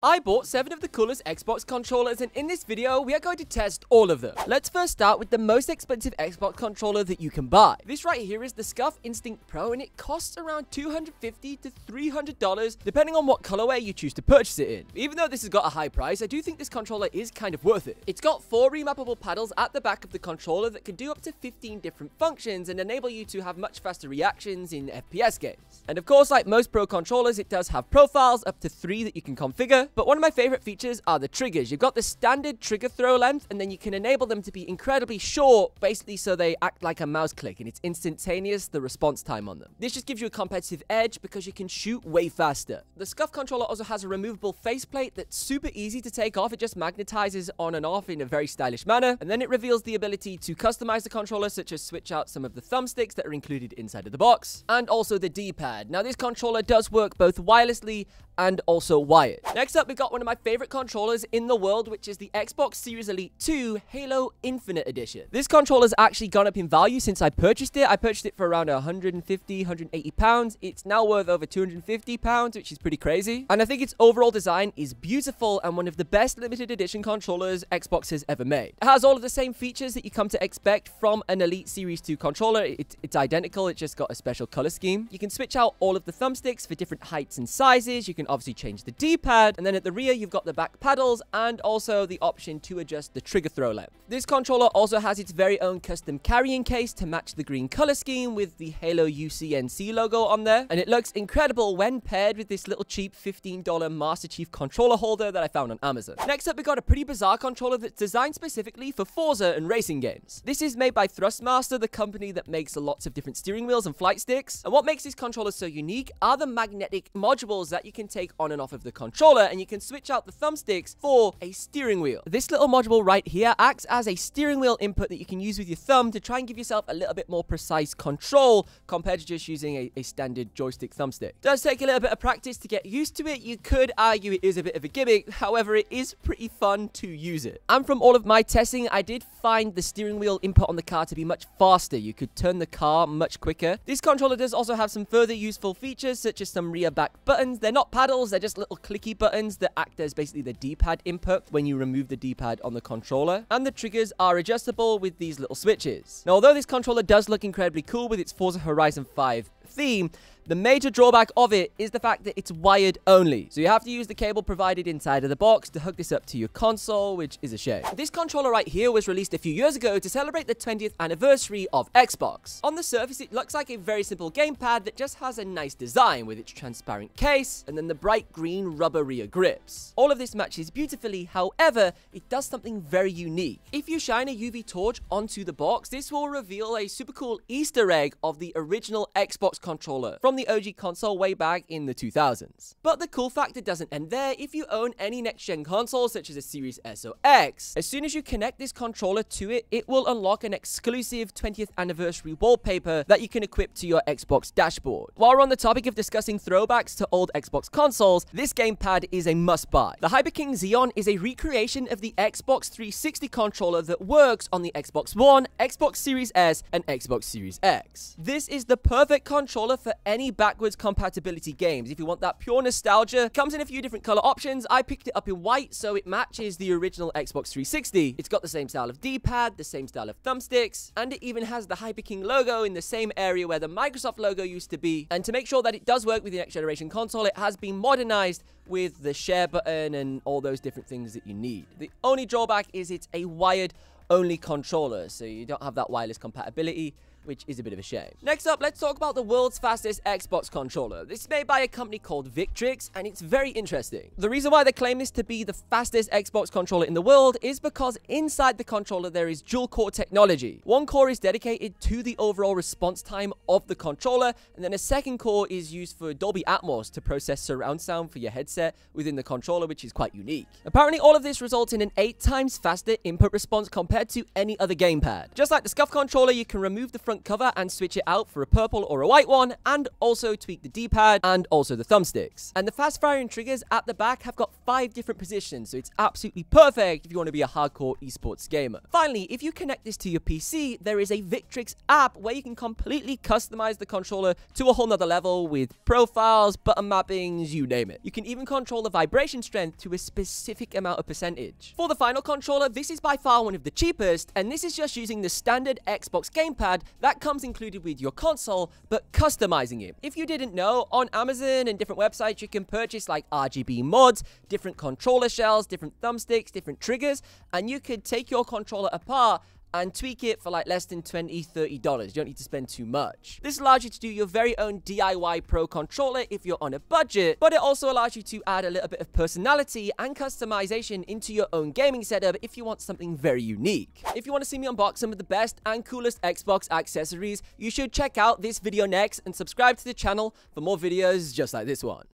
I bought 7 of the coolest Xbox controllers, and in this video, we are going to test all of them. Let's first start with the most expensive Xbox controller that you can buy. This right here is the SCUF Instinct Pro, and it costs around $250 to $300, depending on what colorway you choose to purchase it in. Even though this has got a high price, I do think this controller is kind of worth it. It's got 4 remappable paddles at the back of the controller that can do up to 15 different functions and enable you to have much faster reactions in FPS games. And of course, like most Pro controllers, it does have profiles, up to 3 that you can configure. But one of my favorite features are the triggers. You've got the standard trigger throw length, and then you can enable them to be incredibly short, basically so they act like a mouse click, and it's instantaneous, the response time on them. This just gives you a competitive edge because you can shoot way faster. The SCUF controller also has a removable faceplate that's super easy to take off. It just magnetizes on and off in a very stylish manner, and then it reveals the ability to customize the controller, such as switch out some of the thumbsticks that are included inside of the box, and also the D-pad. Now, this controller does work both wirelessly and also wired. Next up, we've got one of my favorite controllers in the world, which is the Xbox Series Elite 2 Halo Infinite Edition. This controller's actually gone up in value since I purchased it. I purchased it for around 150, 180 pounds. It's now worth over 250 pounds, which is pretty crazy. And I think its overall design is beautiful and one of the best limited edition controllers Xbox has ever made. It has all of the same features that you come to expect from an Elite Series 2 controller. It's identical, it's just got a special color scheme. You can switch out all of the thumbsticks for different heights and sizes. You can obviously change the D-pad, and then at the rear you've got the back paddles and also the option to adjust the trigger throw length. This controller also has its very own custom carrying case to match the green color scheme with the Halo UCNC logo on there, and it looks incredible when paired with this little cheap $15 Master Chief controller holder that I found on Amazon. Next up, we got a pretty bizarre controller that's designed specifically for Forza and racing games. This is made by Thrustmaster, the company that makes lots of different steering wheels and flight sticks, and what makes this controller so unique are the magnetic modules that you can take on and off of the controller, and you can switch out the thumbsticks for a steering wheel. This little module right here acts as a steering wheel input that you can use with your thumb to try and give yourself a little bit more precise control compared to just using a standard joystick thumbstick. It does take a little bit of practice to get used to it. You could argue it is a bit of a gimmick, however, it is pretty fun to use it. And from all of my testing, I did find the steering wheel input on the car to be much faster. You could turn the car much quicker. This controller does also have some further useful features, such as some rear back buttons. They're not paddles, they're just little clicky buttons that act as basically the D-pad input when you remove the D-pad on the controller, and the triggers are adjustable with these little switches. Now, although this controller does look incredibly cool with its Forza Horizon 5 theme, the major drawback of it is the fact that it's wired only. So you have to use the cable provided inside of the box to hook this up to your console, which is a shame. This controller right here was released a few years ago to celebrate the 20th anniversary of Xbox. On the surface, it looks like a very simple gamepad that just has a nice design with its transparent case and then the bright green rubber rear grips. All of this matches beautifully, however, it does something very unique. If you shine a UV torch onto the box, this will reveal a super cool Easter egg of the original Xbox controller from the OG console way back in the 2000s. But the cool factor doesn't end there. If you own any next-gen console, such as a Series S or X, as soon as you connect this controller to it, it will unlock an exclusive 20th anniversary wallpaper that you can equip to your Xbox dashboard. While we're on the topic of discussing throwbacks to old Xbox consoles, this gamepad is a must-buy. The Hyperkin Xenon is a recreation of the Xbox 360 controller that works on the Xbox One, Xbox Series S, and Xbox Series X. This is the perfect controller for any backwards compatibility games. If you want that pure nostalgia, it comes in a few different color options. I picked it up in white, so it matches the original Xbox 360. It's got the same style of D-pad, the same style of thumbsticks, and it even has the Hyperkin logo in the same area where the Microsoft logo used to be. And to make sure that it does work with the next generation console, it has been modernized with the share button and all those different things that you need. The only drawback is it's a wired only controller, so you don't have that wireless compatibility, which is a bit of a shame. Next up, let's talk about the world's fastest Xbox controller. This is made by a company called Victrix, and it's very interesting. The reason why they claim this to be the fastest Xbox controller in the world is because inside the controller there is dual-core technology. One core is dedicated to the overall response time of the controller, and then a second core is used for Dolby Atmos to process surround sound for your headset within the controller, which is quite unique. Apparently, all of this results in an 8 times faster input response compared to any other gamepad. Just like the SCUF controller, you can remove the front front cover and switch it out for a purple or a white one, and also tweak the D-pad and also the thumbsticks. And the fast firing triggers at the back have got 5 different positions, so it's absolutely perfect if you want to be a hardcore esports gamer. Finally, if you connect this to your PC, there is a Victrix app where you can completely customize the controller to a whole nother level with profiles, button mappings, you name it. You can even control the vibration strength to a specific amount of percentage. For the final controller, this is by far one of the cheapest, and this is just using the standard Xbox gamepad that comes included with your console, but customizing it. If you didn't know, on Amazon and different websites, you can purchase like RGB mods, different controller shells, different thumbsticks, different triggers, and you could take your controller apart and tweak it for like less than $20, $30. You don't need to spend too much. This allows you to do your very own DIY Pro controller if you're on a budget, but it also allows you to add a little bit of personality and customization into your own gaming setup if you want something very unique. If you want to see me unbox some of the best and coolest Xbox accessories, you should check out this video next and subscribe to the channel for more videos just like this one.